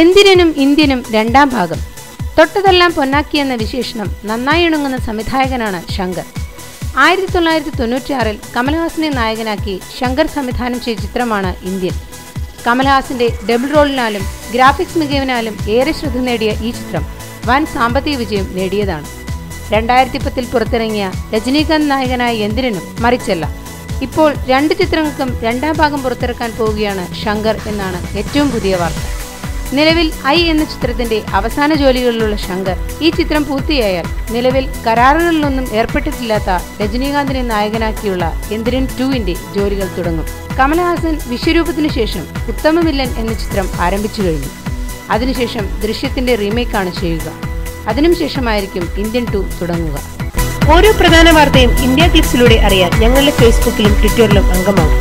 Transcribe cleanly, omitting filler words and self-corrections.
എന്തിനും ഇന്ത്യനും രണ്ടാം ഭാഗം. തൊട്ടതെല്ലാം പൊന്നാക്കി എന്ന വിശേഷണം നന്നായി ഇണങ്ങുന്ന സംവിധായകനാണ് ശങ്കർ. 1996 കമൽഹാസനെ നായകനാക്കി ശങ്കർ സംവിധാനം ചെയ്ത ചിത്രമാണ് ഇന്ത്യൻ. കമൽഹാസന്റെ ഡബിൾ റോളിനാലും ഗ്രാഫിക്സ് മികവിനാലും ഏറെ ശ്രദ്ധ നേടിയ ഈ ചിത്രം വൻ സാമ്പത്തിക വിജയം നേടിയതാണ്. 2010 പുറത്തിറങ്ങിയ രജനീകാന്ത് നായകനായ എന്തിനും മറിച്ചല്ല. ഇപ്പോൾ 2 ചിത്രങ്ങൾക്കും രണ്ടാം ഭാഗം പുറത്തിറക്കാൻ പോവുകയാണ് ശങ്കർ എന്നാണ് ഏറ്റവും പുതിയ വാർത്ത. നിലവിൽ ഐ എന്ന ചിത്രത്തിന്റെ അവസാന ജോലികളിലുള്ള ശങ്കർ ഈ ചിത്രം പൂർത്തിയായാൽ നിലവിൽ കരാറുകളിലൊന്നും ഏർപ്പെട്ടിട്ടില്ലാത്ത രജനീകാന്തിനെ നായകനാക്കിയുള്ള എന്തിരൻ 2-ന്റെ ജോലികൾ തുടങ്ങും. കമൽഹാസൻ വിശ്വരൂപത്തിനു ശേഷം ഉത്തമ വില്ലൻ എന്ന ചിത്രം ആരംഭിച്ചു കഴിഞ്ഞു. അതിനുശേഷം ദൃശ്യത്തിന്റെ റീമേക്കാണ് ചെയ്യുക. അതിനും ശേഷമായിരിക്കും ഇന്ത്യൻ 2 തുടങ്ങുക. ഓരോ പ്രധാന വാർത്തയും ഇന്ത്യ ക്ലിപ്സിലൂടെ അറിയാൻ ഞങ്ങളുടെ ഫേസ്ബുക്കിലും ട്വിറ്ററിലും അംഗമാകും.